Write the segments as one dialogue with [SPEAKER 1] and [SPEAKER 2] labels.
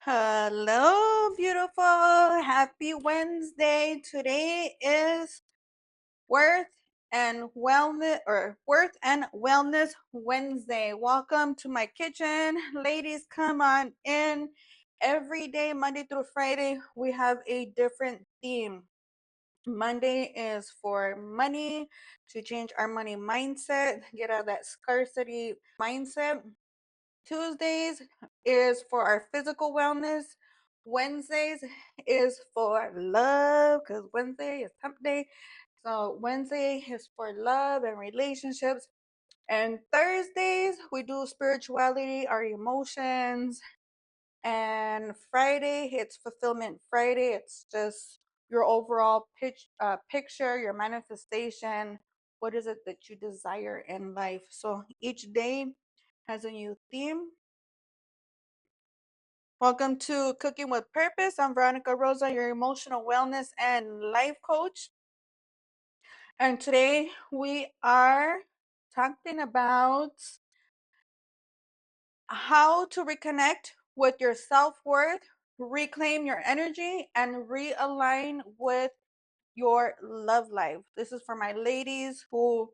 [SPEAKER 1] Hello, beautiful. Happy Wednesday. Today is Worth and Wellness Wednesday. Welcome to my kitchen. Ladies, come on in. Every day, Monday through Friday, we have a different theme. Monday is for money, to change our money mindset, get out of that scarcity mindset. Tuesdays is for our physical wellness. Wednesdays is for love because Wednesday is hump day. So Wednesday is for love and relationships. And Thursdays we do spirituality, our emotions. And Friday it's fulfillment Friday. It's just your overall picture, your manifestation. What is it that you desire in life? So each day has a new theme. Welcome to Cooking with Purpose. I'm Veronica Rosa, your emotional wellness and life coach. And today we are talking about how to reconnect with your self worth, reclaim your energy, and realign with your love life. This is for my ladies who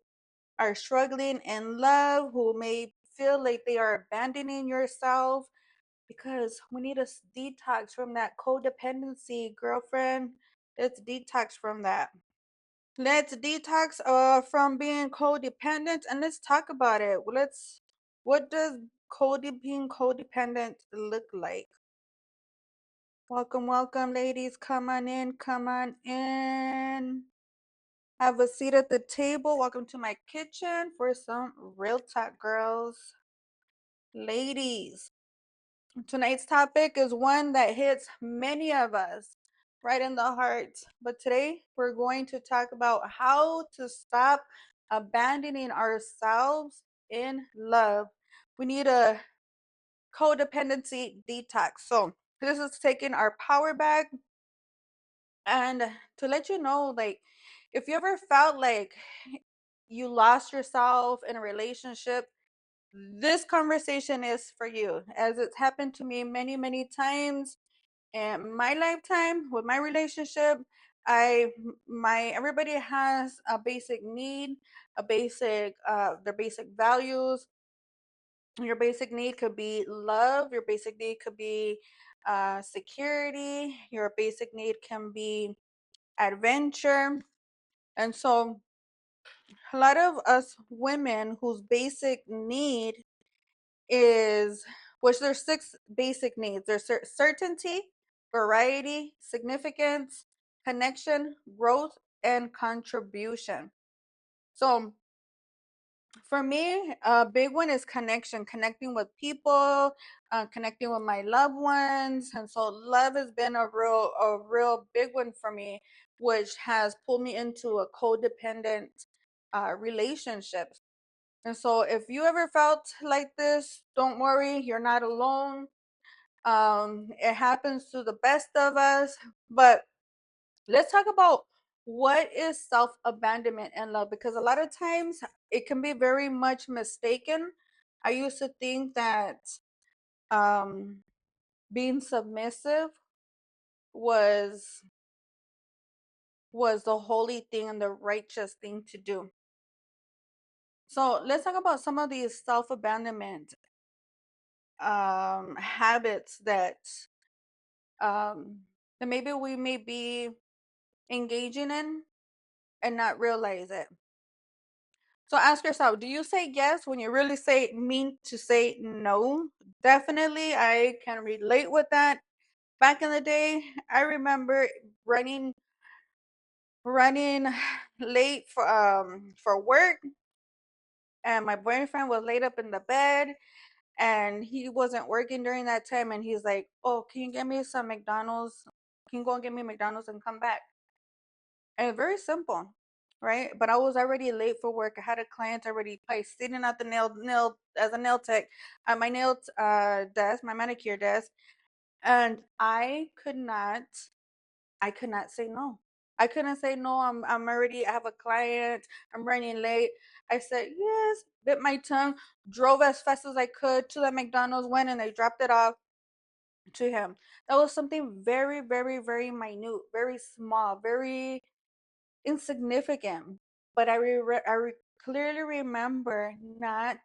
[SPEAKER 1] are struggling in love, who may feel like they are abandoning yourself, because we need to detox from that codependency, girlfriend. Let's detox from that. Let's detox from being codependent, and let's talk about it. What does being codependent look like? Welcome, welcome, ladies. Come on in, come on in. Have a seat at the table. Welcome to my kitchen for some real talk, girls. Ladies, tonight's topic is one that hits many of us right in the heart. But today we're going to talk about how to stop abandoning ourselves in love. We need a codependency detox. So, this is taking our power back, and to let you know, like, if you ever felt like you lost yourself in a relationship, this conversation is for you, as it's happened to me many, many times in my lifetime with my relationship. Everybody has a basic need, a basic their basic values. Your basic need could be love, your basic need could be security, your basic need can be adventure. And so a lot of us women whose basic need is, which there's six basic needs. There's certainty, variety, significance, connection, growth, and contribution. So for me, a big one is connection, connecting with people, connecting with my loved ones. And so love has been a real big one for me, which has pulled me into a codependent relationship. And so if you ever felt like this, don't worry, you're not alone. It happens to the best of us. But let's talk about what is self-abandonment in love, because a lot of times it can be very much mistaken. I used to think that um, being submissive was the holy thing and the righteous thing to do. So let's talk about some of these self-abandonment habits um, that maybe we may be engaging in and not realize it. So ask yourself, do you say yes when you really mean to say no? Definitely, I can relate with that. Back in the day, I remember running running late for work, and my boyfriend was laid up in the bed, and he wasn't working during that time, and he's like, "Oh, can you get me some McDonald's? Can you go and get me McDonald's and come back?" And very simple, right? But I was already late for work. I had a client already placed sitting at the nail as a nail tech at my nail desk, my manicure desk, and I could not say no. I couldn't say no. I have a client. I'm running late. I said yes, bit my tongue, drove as fast as I could to the McDonald's, went and I dropped it off. to him. That was something very, very, very minute, very small, very insignificant. But clearly remember not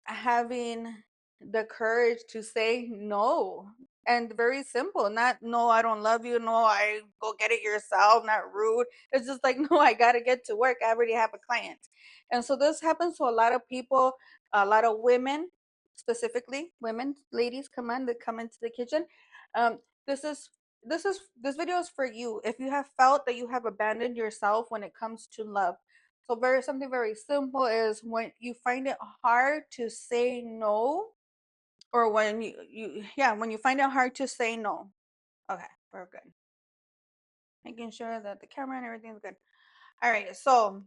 [SPEAKER 1] having the courage to say no. And very simple, not no, I don't love you, no, I go get it yourself, not rude. It's just like, no, I gotta get to work. I already have a client. And so this happens to a lot of people, a lot of women, specifically women, ladies, come on, that come into the kitchen. Um, this is this video is for you if you have felt that you have abandoned yourself when it comes to love. So very something very simple is when you find it hard to say no, or when you yeah, when you find it hard to say no. Okay, we're good. Making sure that the camera and everything's good. All right, so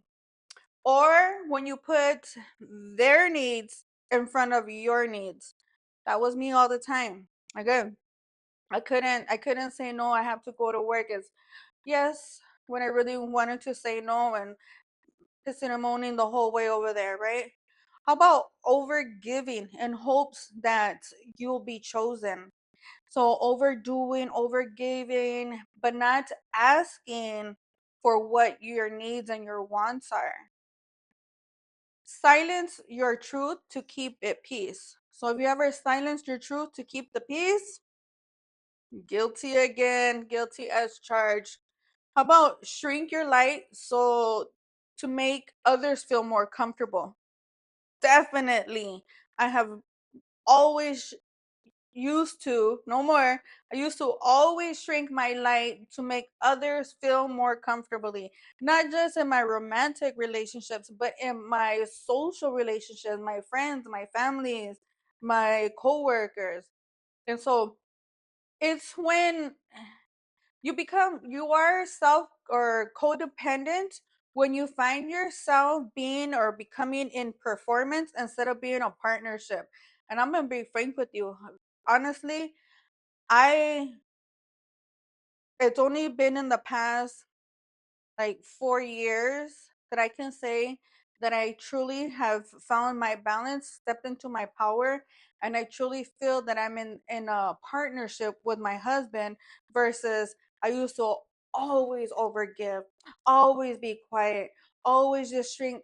[SPEAKER 1] or when you put their needs in front of your needs. That was me all the time. Again, I couldn't say no. I have to go to work. Is yes, when I really wanted to say no, and pissing and moaning the whole way over there, right? How about over giving in hopes that you'll be chosen? So overdoing, over giving, but not asking for what your needs and your wants are. Silence your truth to keep it peace. So if you ever silenced your truth to keep the peace, guilty again, guilty as charged. How about shrink your light so to make others feel more comfortable? Definitely. I have always used to, no more. I used to always shrink my light to make others feel more comfortably, not just in my romantic relationships, but in my social relationships, my friends, my families, my coworkers. And so it's when you are self or codependent when you find yourself being or becoming in performance instead of being a partnership. And I'm gonna be frank with you. Honestly, I it's only been in the past like 4 years that I can say that I truly have found my balance, stepped into my power, and I truly feel that I'm in a partnership with my husband versus I used to always overgive, always be quiet, always just shrink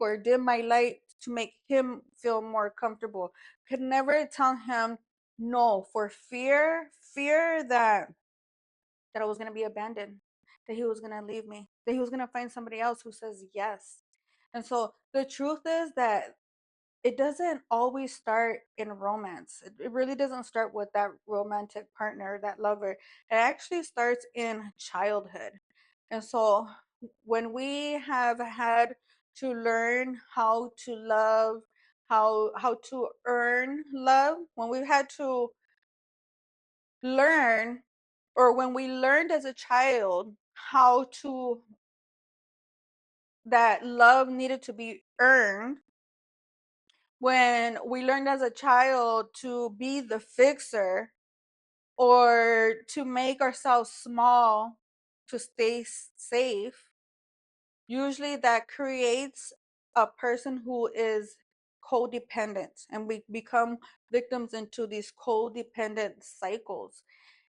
[SPEAKER 1] or dim my light to make him feel more comfortable. Could never tell him no for fear that I was going to be abandoned, that he was going to leave me, that he was going to find somebody else who says yes. And so the truth is that it doesn't always start in romance. It really doesn't start with that romantic partner, that lover. It actually starts in childhood. And so when we have had to learn how to love, how to earn love, when we've had to learn or when we learned as a child how to that love needed to be earned, when we learned as a child to be the fixer or to make ourselves small to stay safe, usually that creates a person who is codependent, and we become victims into these codependent cycles.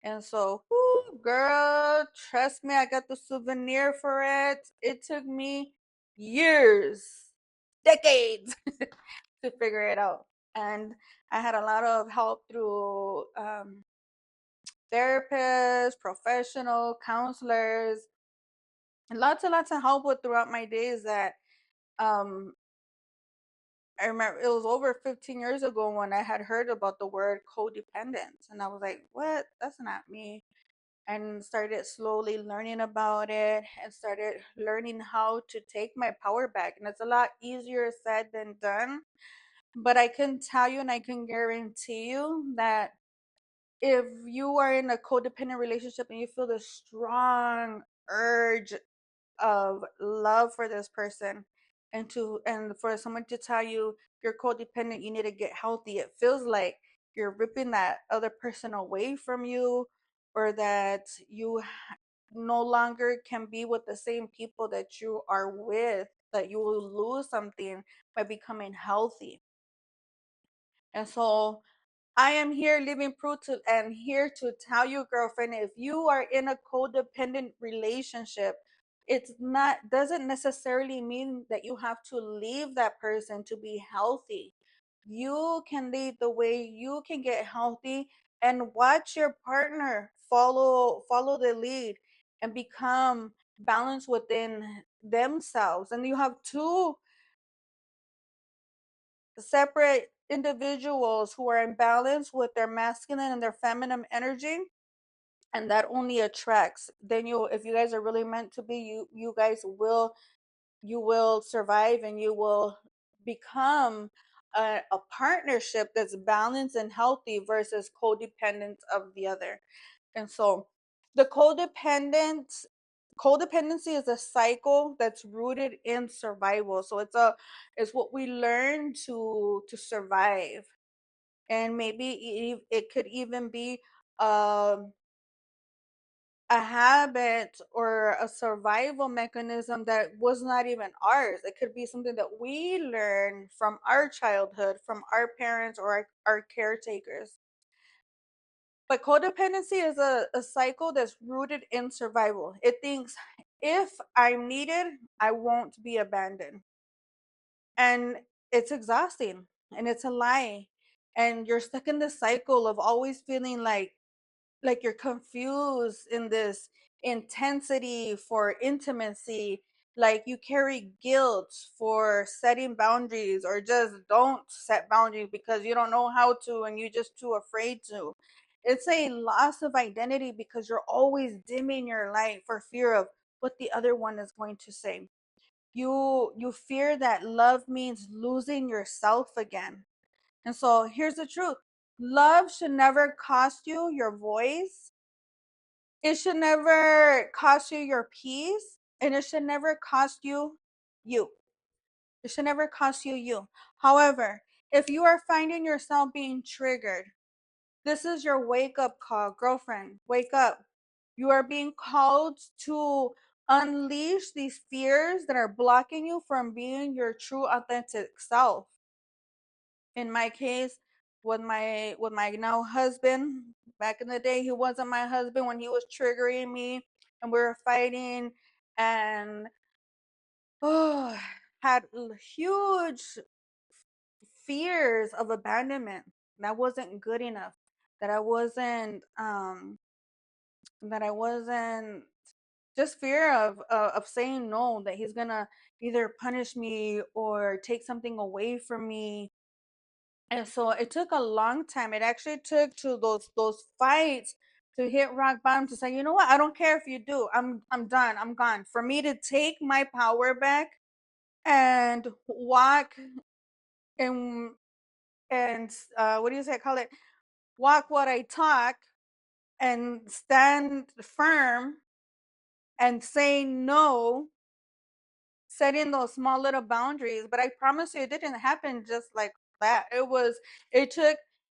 [SPEAKER 1] And so, whoo, girl, trust me, I got the souvenir for it. It took me years, decades to figure it out. And I had a lot of help through therapists, professional counselors, and lots of help with throughout my days that um, I remember it was over 15 years ago when I had heard about the word codependent. And I was like, what? That's not me. And started slowly learning about it and started learning how to take my power back. And it's a lot easier said than done. But I can tell you and I can guarantee you that if you are in a codependent relationship and you feel the strong urge of love for this person and for someone to tell you you're codependent, you need to get healthy, it feels like you're ripping that other person away from you, or that you no longer can be with the same people that you are with, that you will lose something by becoming healthy. And so I am here living proof to and here to tell you, girlfriend, if you are in a codependent relationship, it's not doesn't necessarily mean that you have to leave that person to be healthy. You can lead the way, you can get healthy and watch your partner follow the lead and become balanced within themselves. And you have two separate individuals who are in balance with their masculine and their feminine energy, and that only attracts. Then you, if you guys are really meant to be, you guys will, you will survive and you will become a partnership that's balanced and healthy versus codependence of the other. And so the codependency is a cycle that's rooted in survival. So it's what we learn to survive. And maybe it could even be um a habit or a survival mechanism that was not even ours. It could be something that we learn from our childhood, from our parents or our caretakers. But codependency is a cycle that's rooted in survival. It thinks if I'm needed, I won't be abandoned. And it's exhausting and it's a lie. And you're stuck in this cycle of always feeling like you're confused in this intensity for intimacy, like you carry guilt for setting boundaries or just don't set boundaries because you don't know how to and you're just too afraid to. It's a loss of identity because you're always dimming your light for fear of what the other one is going to say. You fear that love means losing yourself again. And so here's the truth: love should never cost you your voice, it should never cost you your peace, and it should never cost you you. It should never cost you you. However, if you are finding yourself being triggered, this is your wake up call, girlfriend. Wake up. You are being called to unleash these fears that are blocking you from being your true authentic self. In my case, with my now husband, back in the day, he wasn't my husband when he was triggering me and we were fighting, and oh, had huge fears of abandonment. That wasn't good enough. That I wasn't just fear of saying no, that he's gonna either punish me or take something away from me. And so it took a long time. It actually took to those fights to hit rock bottom to say, you know what, I don't care if you do. I'm done. I'm gone. For me to take my power back and walk and what do you say? Call it walk what I talk and stand firm and say no, setting those small little boundaries. But I promise you, it didn't happen just like that. It took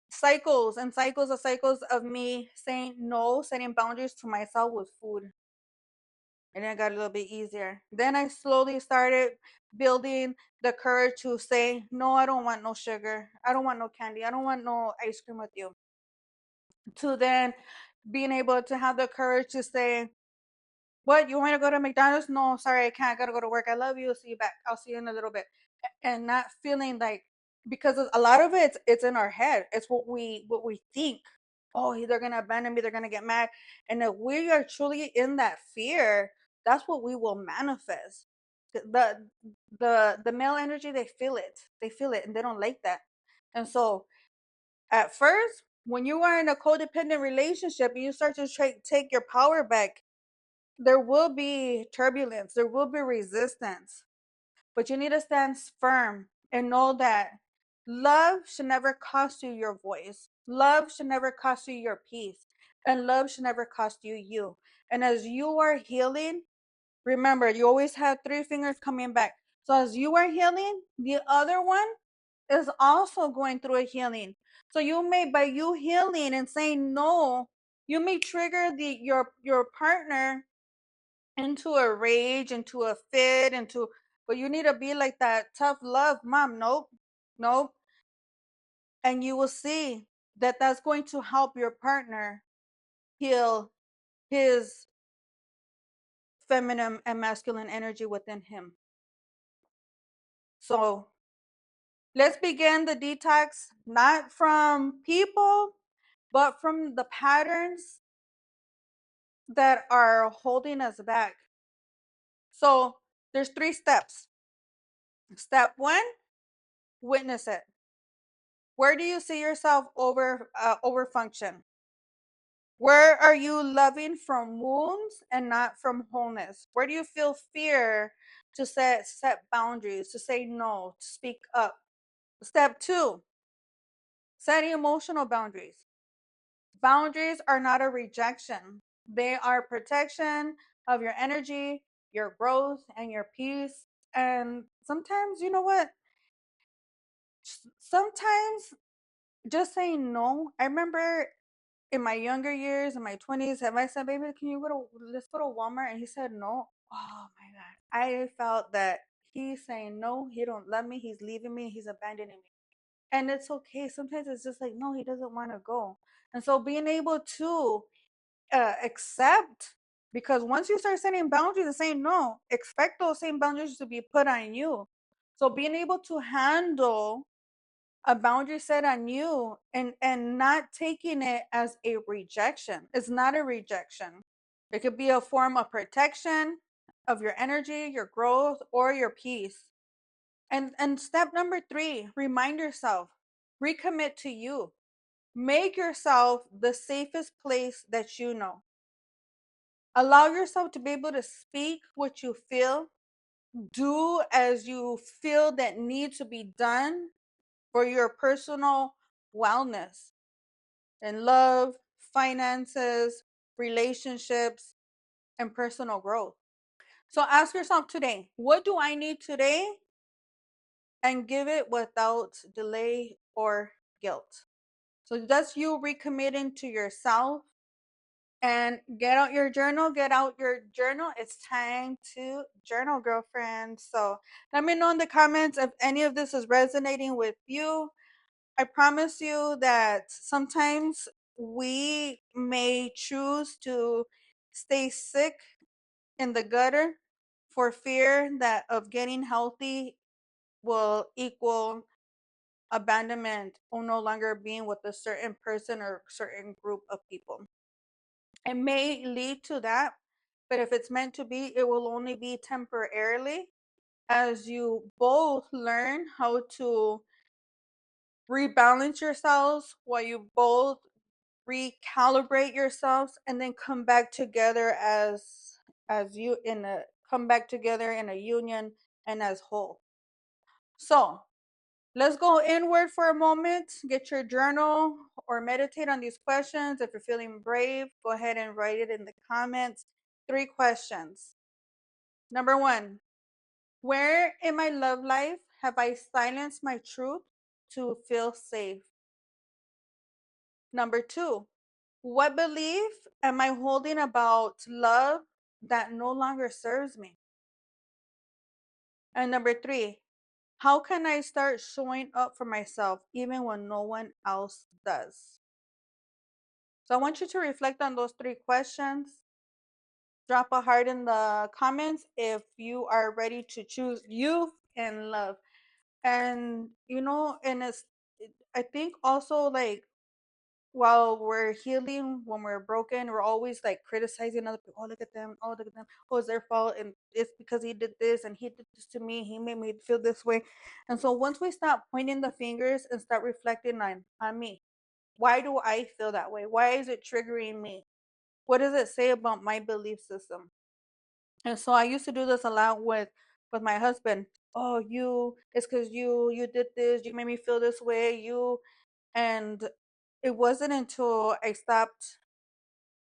[SPEAKER 1] cycles and cycles of me saying no, setting boundaries to myself with food. And then it got a little bit easier. Then I slowly started building the courage to say, no, I don't want no sugar. I don't want no candy. I don't want no ice cream with you. To then being able to have the courage to say, what, you want me to go to McDonald's? No, sorry, I can't. I gotta go to work. I love you. See you back. I'll see you in a little bit. And not feeling like, because a lot of it's in our head. It's what we think. Oh, they're gonna abandon me. They're gonna get mad. And if we are truly in that fear, that's what we will manifest. The the male energy, they feel it. They feel it, and they don't like that. And so at first, when you are in a codependent relationship and you start to take your power back, there will be turbulence, there will be resistance, but you need to stand firm and know that love should never cost you your voice. Love should never cost you your peace. And love should never cost you you. And as you are healing, remember, you always have three fingers coming back. So as you are healing, the other one is also going through a healing. So you may, by you healing and saying no, you may trigger your partner into a rage, into a fit, into, but you need to be like that tough love mom. Nope, nope. And you will see. that's going to help your partner heal his feminine and masculine energy within him. So let's begin the detox not from people, but from the patterns that are holding us back. So there's 3 steps. Step 1, witness it. Where do you see yourself over function? Where are you loving from wounds and not from wholeness? Where do you feel fear to set boundaries, to say no, to speak up? Step 2, setting emotional boundaries. Boundaries are not a rejection. They are protection of your energy, your growth, and your peace. And sometimes, you know what? Sometimes just saying no. I remember in my younger years, in my 20s, if I said, baby, can you let's go to Walmart? And he said no. Oh my God. I felt that he's saying no, he don't love me, he's leaving me, he's abandoning me. And it's okay. Sometimes it's just like, no, he doesn't want to go. And so being able to accept, because once you start setting boundaries and saying no, expect those same boundaries to be put on you. So being able to handle a boundary set on you and not taking it as a rejection. It's not a rejection. It could be a form of protection of your energy, your growth, or your peace. And step number 3, remind yourself, recommit to you. Make yourself the safest place that you know. Allow yourself to be able to speak what you feel, do as you feel that needs to be done for your personal wellness and love, finances, relationships, and personal growth. So ask yourself today, what do I need today? And give it without delay or guilt. So that's you recommitting to yourself. And get out your journal, get out your journal. It's time to journal, girlfriend. So let me know in the comments if any of this is resonating with you. I promise you that sometimes we may choose to stay sick in the gutter for fear that of getting healthy will equal abandonment or no longer being with a certain person or certain group of people. It may lead to that, but if it's meant to be, it will only be temporarily as you both learn how to rebalance yourselves, while you both recalibrate yourselves and then come back together as you in a come back together in a union and as whole. So let's go inward for a moment. Get your journal or meditate on these questions. If you're feeling brave, go ahead and write it in the comments. 3 questions. Number 1, where in my love life have I silenced my truth to feel safe? Number 2, what belief am I holding about love that no longer serves me? And number 3, how can I start showing up for myself even when no one else does? So I want you to reflect on those 3 questions. Drop a heart in the comments if you are ready to choose youth and love. And and I think also, like, while we're healing, when we're broken, we're always like criticizing other people. Oh, look at them. Oh, look at them. Oh, it's their fault. And it's because he did this and he did this to me. He made me feel this way. And so once we stop pointing the fingers and start reflecting on me, why do I feel that way? Why is it triggering me? What does it say about my belief system? And so I used to do this a lot with my husband. Oh, it's because you did this. You made me feel this way. And it wasn't until I stopped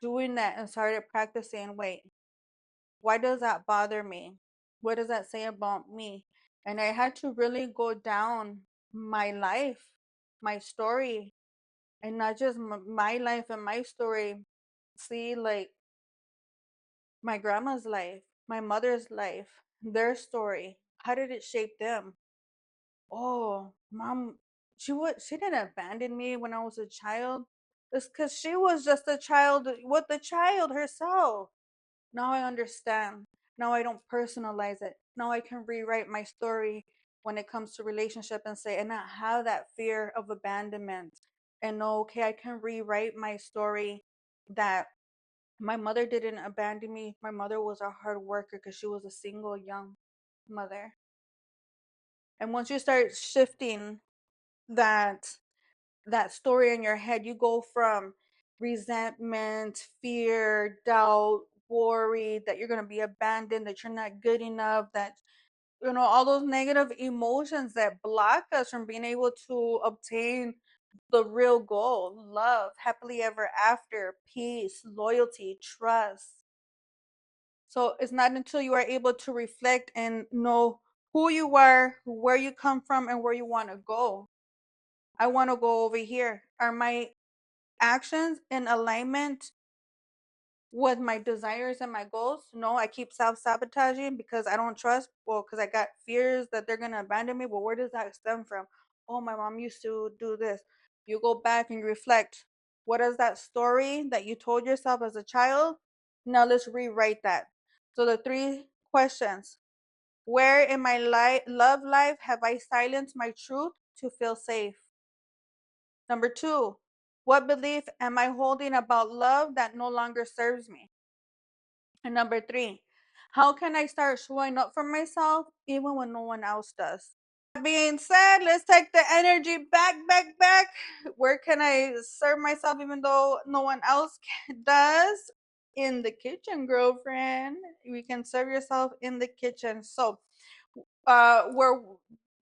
[SPEAKER 1] doing that and started practicing, wait, why does that bother me? What does that say about me? And I had to really go down my life, my story, and not just my life and my story. See, like, my grandma's life, my mother's life, their story. How did it shape them? Oh, mom, she didn't abandon me when I was a child. It's because she was just a child with the child herself. Now I understand. Now I don't personalize it. Now I can rewrite my story when it comes to relationship and say and not have that fear of abandonment. And know, okay, I can rewrite my story that my mother didn't abandon me. My mother was a hard worker because she was a single young mother. And once you start shifting that story in your head, you go from resentment, fear, doubt, worry that you're going to be abandoned, that you're not good enough, that all those negative emotions that block us from being able to obtain the real goal: love, happily ever after, peace, loyalty, trust. So it's not until you are able to reflect and know who you are, where you come from, and where you want to go. I want to go over here. Are my actions in alignment with my desires and my goals? No, I keep self-sabotaging because I don't trust. Well, because I got fears that they're going to abandon me. But where does that stem from? Oh, my mom used to do this. You go back and reflect. What is that story that you told yourself as a child? Now let's rewrite that. So the three questions: where in my love life have I silenced my truth to feel safe? Number two, what belief am I holding about love that no longer serves me? And number three, how can I start showing up for myself even when no one else does? That being said, let's take the energy back. Where can I serve myself even though no one else does? In the kitchen, girlfriend. You can serve yourself in the kitchen. So, where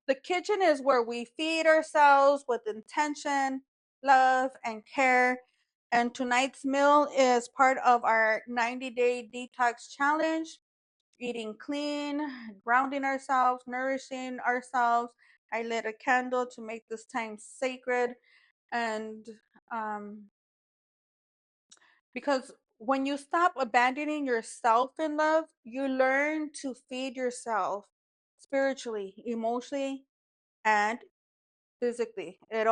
[SPEAKER 1] the kitchen is where we feed ourselves with intention, love, and care. And tonight's meal is part of our 90-day detox challenge: eating clean, grounding ourselves, nourishing ourselves. I lit a candle to make this time sacred. And um, because when you stop abandoning yourself in love, you learn to feed yourself spiritually, emotionally, and physically. It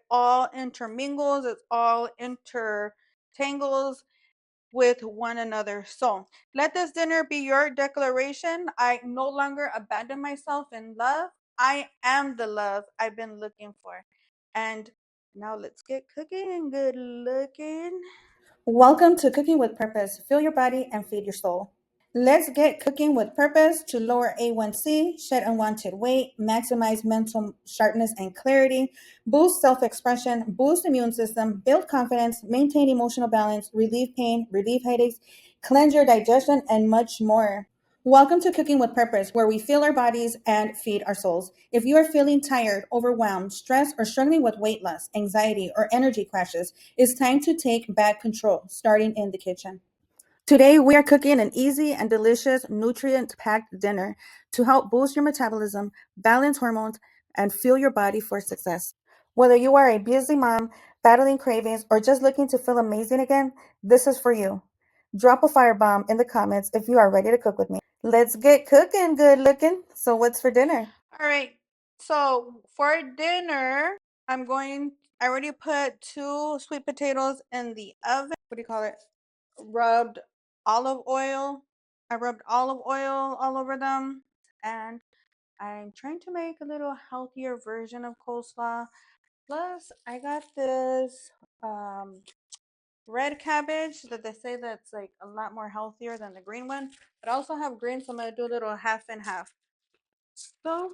[SPEAKER 1] all intermingles, it all intertangles with one another. So let this dinner be your declaration: I no longer abandon myself in love. I am the love I've been looking for. And now let's get cooking and good looking. Welcome to Cooking with Purpose. Fill your body and feed your soul. Let's get cooking with purpose to lower A1C, shed unwanted weight, maximize mental sharpness and clarity, boost self expression, boost immune system, build confidence, maintain emotional balance, relieve pain, relieve headaches, cleanse your digestion, and much more. Welcome to Cooking with Purpose, where we fill our bodies and feed our souls. If you are feeling tired, overwhelmed, stressed, or struggling with weight loss, anxiety, or energy crashes, it's time to take back control, starting in the kitchen. Today, we are cooking an easy and delicious, nutrient packed dinner to help boost your metabolism, balance hormones, and fuel your body for success. Whether you are a busy mom, battling cravings, or just looking to feel amazing again, this is for you. Drop a firebomb in the comments if you are ready to cook with me. Let's get cooking, good looking. So, what's for dinner? All right. So, for dinner, I already put two sweet potatoes in the oven. What do you call it? Rubbed olive oil. I rubbed olive oil all over them, and I'm trying to make a little healthier version of coleslaw. Plus, I got this red cabbage that they say that's like a lot more healthier than the green one. But I also have green, so I'm gonna do a little half and half. So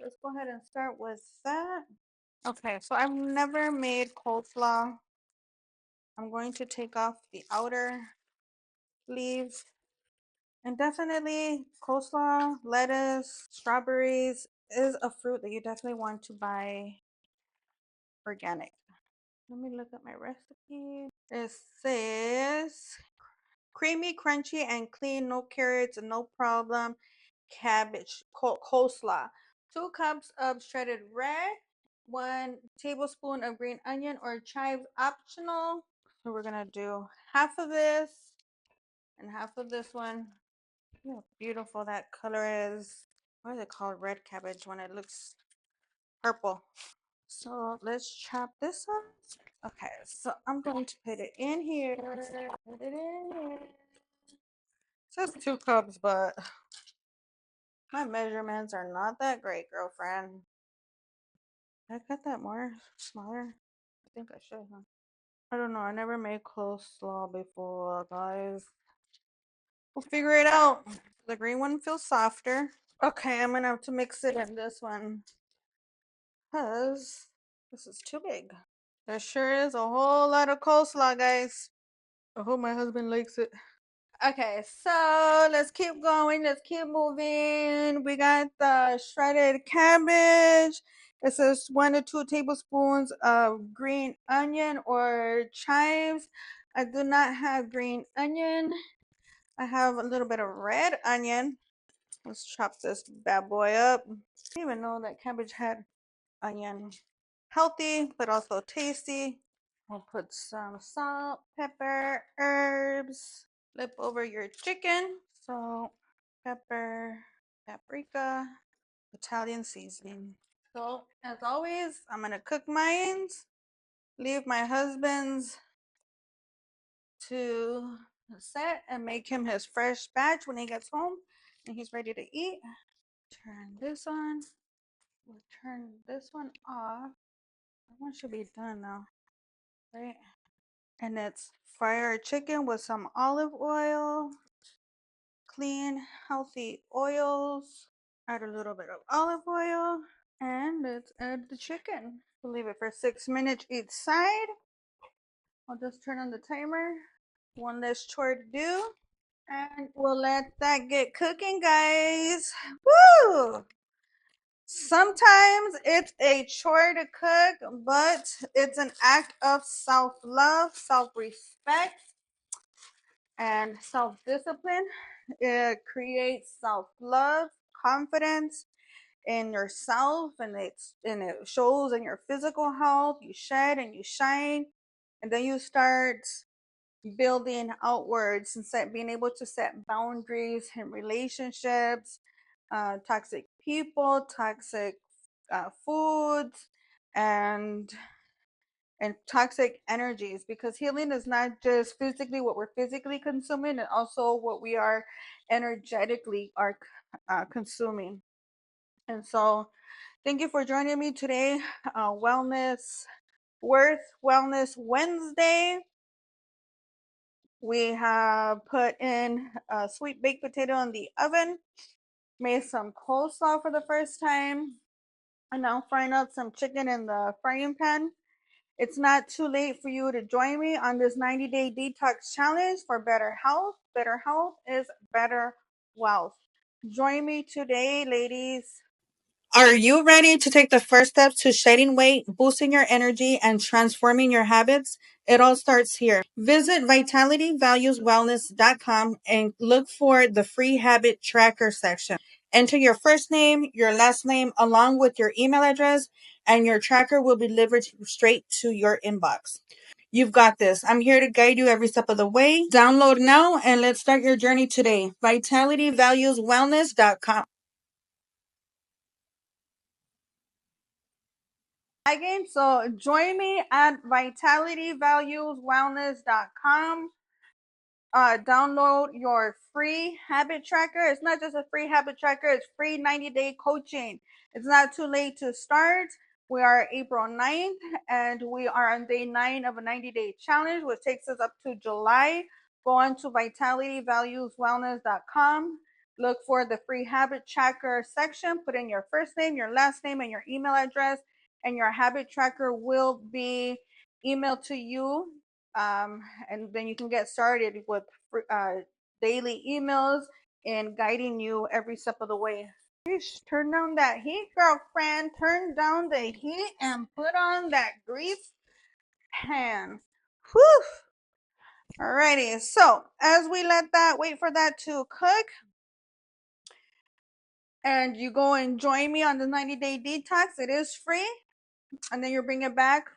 [SPEAKER 1] let's go ahead and start with that. Okay, so I've never made coleslaw. I'm going to take off the outer leaves. And definitely coleslaw, lettuce, strawberries is a fruit that you definitely want to buy organic. Let me look at my recipe. It says creamy, crunchy, and clean. No carrots, no problem. Cabbage, coleslaw. 2 cups of shredded red. 1 tablespoon of green onion or chives, optional. So we're gonna do half of this and half of this one. Look how beautiful that color is. What is it called? Red cabbage when it looks purple. So let's chop this up. Okay, so I'm going to put it in here. Put it in here. It says 2 cups, but my measurements are not that great, girlfriend. Did I cut that more smaller? I think I should, huh? I don't know. I never made coleslaw before, guys. We'll figure it out. The green one feels softer. Okay, I'm gonna have to mix it in this one because this is too big. There sure is a whole lot of coleslaw, guys. I hope my husband likes it. Okay, so let's keep going. Let's keep moving. We got the shredded cabbage. It says 1 to 2 tablespoons of green onion or chives. I do not have green onion. I have a little bit of red onion. Let's chop this bad boy up. I didn't even know that cabbage had onion. Healthy, but also tasty. We'll put some salt, pepper, herbs. Flip over your chicken. Salt, pepper, paprika, Italian seasoning. So, as always, I'm going to cook mine. Leave my husband's to set and make him his fresh batch when he gets home and he's ready to eat. Turn this on. We'll turn this one off. That one should be done now, right? And it's fry our chicken with some olive oil, clean, healthy oils. Add a little bit of olive oil, and let's add the chicken. We'll leave it for 6 minutes each side. I'll just turn on the timer. One less chore to do. And we'll let that get cooking, guys. Woo! Sometimes it's a chore to cook, but it's an act of self-love, self-respect, and self-discipline. It creates self-love, confidence in yourself, and it shows in your physical health. You shed and you shine, and then you start building outwards and being able to set boundaries in relationships, toxic people, toxic foods, and toxic energies, because healing is not just physically what we're physically consuming, and also what we are energetically are consuming. And so thank you for joining me today. Wellness Wednesday. We have put in a sweet baked potato in the oven, made some coleslaw for the first time, and now frying up some chicken in the frying pan. It's not too late for you to join me on this 90-day detox challenge for better health. Better health is better wealth. Join me today, ladies. Are you ready to take the first steps to shedding weight, boosting your energy, and transforming your habits? It all starts here. Visit vitalityvalueswellness.com and look for the free habit tracker section. Enter your first name, your last name, along with your email address, and your tracker will be delivered straight to your inbox. You've got this. I'm here to guide you every step of the way. Download now and let's start your journey today. vitalityvalueswellness.com. Again, so join me at vitalityvalueswellness.com. Download your free habit tracker. It's not just a free habit tracker, it's free 90-day coaching. It's not too late to start. We are April 9th and we are on day 9 of a 90-day challenge, which takes us up to July. Go on to vitalityvalueswellness.com. Look for the free habit tracker section. Put in your first name, your last name, and your email address, and your habit tracker will be emailed to you. And then you can get started with daily emails and guiding you every step of the way. Turn down that heat, girlfriend. Turn down the heat and put on that grease pan. Whew. Alrighty, so as we wait for that to cook, and you go and join me on the 90-day detox, it is free, and then you bring it back.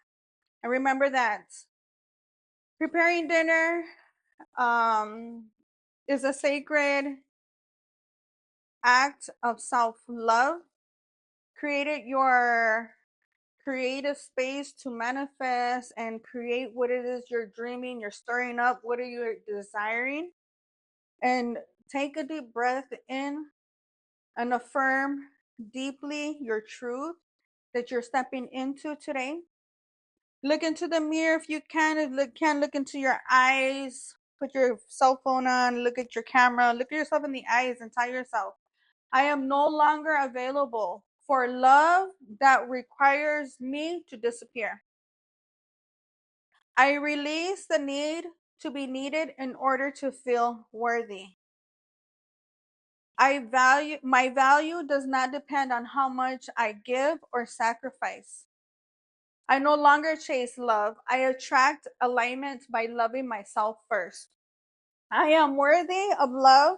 [SPEAKER 1] And remember that preparing dinner is a sacred act of self-love. Create it your creative space to manifest and create what it is you're dreaming, you're stirring up, what are you desiring? And take a deep breath in and affirm deeply your truth that you're stepping into today. Look into the mirror if you can look into your eyes. Put your cell phone on, look at your camera, look at yourself in the eyes and tell yourself, I am no longer available for love that requires me to disappear. I release the need to be needed in order to feel worthy. My value does not depend on how much I give or sacrifice. I no longer chase love. I attract alignment by loving myself first. I am worthy of love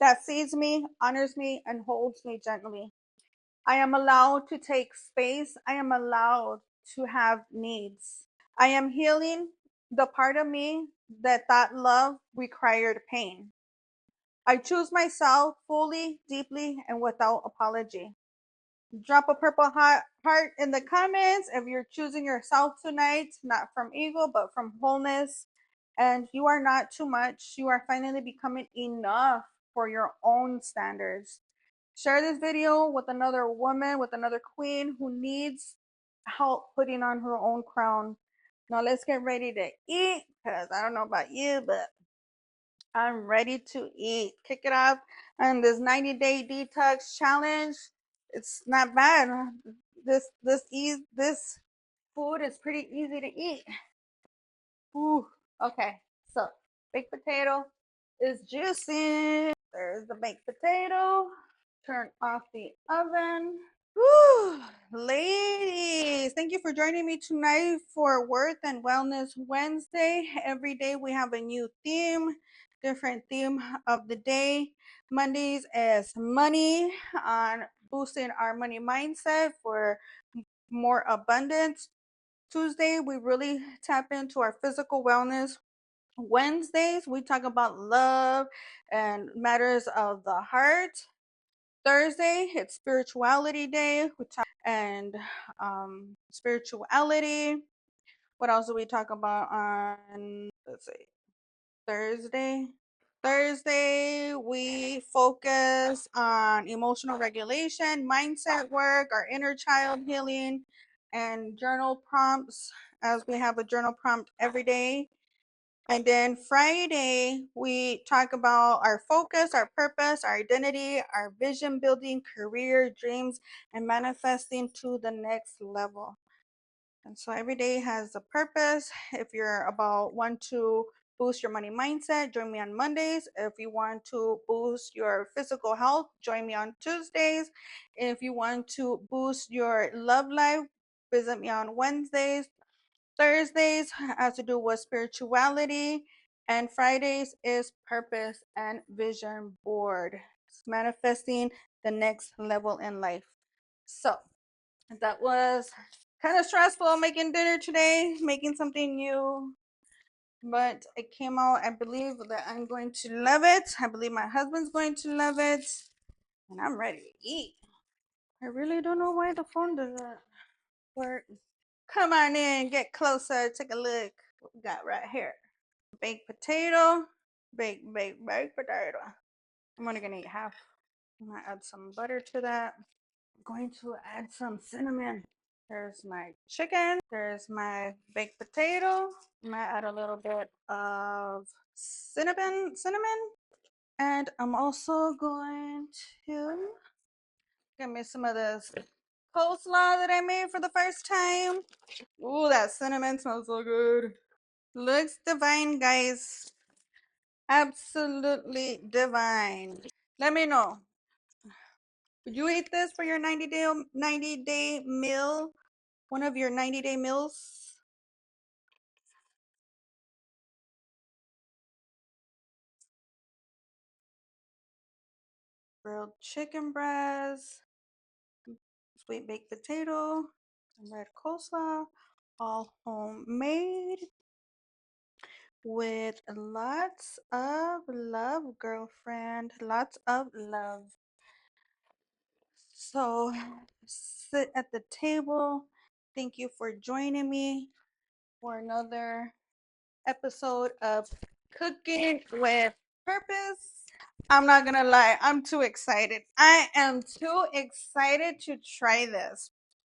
[SPEAKER 1] that sees me, honors me, and holds me gently. I am allowed to take space. I am allowed to have needs. I am healing the part of me that thought love required pain. I choose myself fully, deeply, and without apology. Drop a purple heart in the comments if you're choosing yourself tonight, not from ego, but from wholeness. And you are not too much. You are finally becoming enough for your own standards. Share this video with another woman, with another queen who needs help putting on her own crown. Now let's get ready to eat because I don't know about you, but I'm ready to eat. Kick it off on this 90-day detox challenge. It's not bad. This food is pretty easy to eat. Ooh, okay. So baked potato is juicy. There's the baked potato. Turn off the oven. Whew, ladies, thank you for joining me tonight for Worth and Wellness Wednesday. Every day we have a new theme, different theme of the day. Mondays is money, on boosting our money mindset for more abundance. Tuesday, we really tap into our physical wellness. Wednesdays, we talk about love and matters of the heart. Thursday, it's spirituality day. We talk and spirituality. What else do we talk about on, let's see, Thursday? Thursday, we focus on emotional regulation, mindset work, our inner child healing, and journal prompts, as we have a journal prompt every day. And then Friday, we talk about our focus, our purpose, our identity, our vision building, career, dreams, and manifesting to the next level. And so every day has a purpose. If you're about want to boost your money mindset, join me on Mondays. If you want to boost your physical health, join me on Tuesdays. If you want to boost your love life, visit me on Wednesdays. Thursdays has to do with spirituality, and Fridays is purpose and vision board. It's manifesting the next level in life. So that was kind of stressful making dinner today, making something new, but it came out. I believe that I'm going to love it. I believe my husband's going to love it, and I'm ready to eat. I really don't know why the phone doesn't work. Come on in, get closer, take a look what we got right here. Baked potato, baked potato. I'm only gonna eat half. I'm gonna add some butter to that. I'm going to add some cinnamon. There's my chicken. There's my baked potato. I'm gonna add a little bit of cinnamon. And I'm also going to get me some of this coleslaw that I made for the first time. Ooh, that cinnamon smells so good. Looks divine, guys. Absolutely divine. Let me know. Would you eat this for your 90-day meal? One of your 90-day meals? Grilled chicken breast, sweet baked potato, and red coleslaw, all homemade with lots of love, girlfriend. Lots of love. So sit at the table, Thank you for joining me for another episode of Cooking with Purpose. I'm not gonna lie, I'm too excited. I am too excited to try this.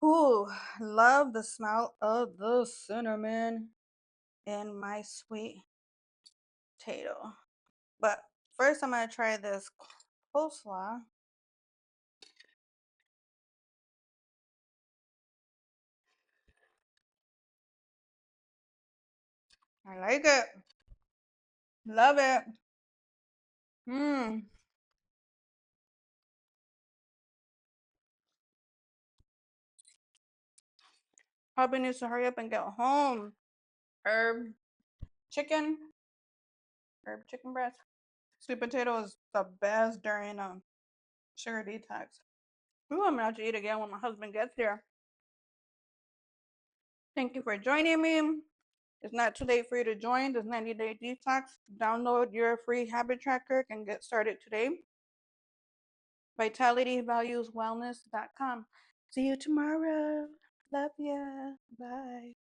[SPEAKER 1] Ooh, love the smell of the cinnamon in my sweet potato. But first, I'm gonna try this coleslaw. I like it. Love it. Mmm. Hubby needs to hurry up and get home. Herb chicken. Herb chicken breast. Sweet potato is the best during sugar detox. Ooh, I'm gonna have to eat again when my husband gets here. Thank you for joining me. It's not too late for you to join this 90-day detox. Download your free habit tracker and get started today. VitalityValuesWellness.com. See you tomorrow. Love ya. Bye.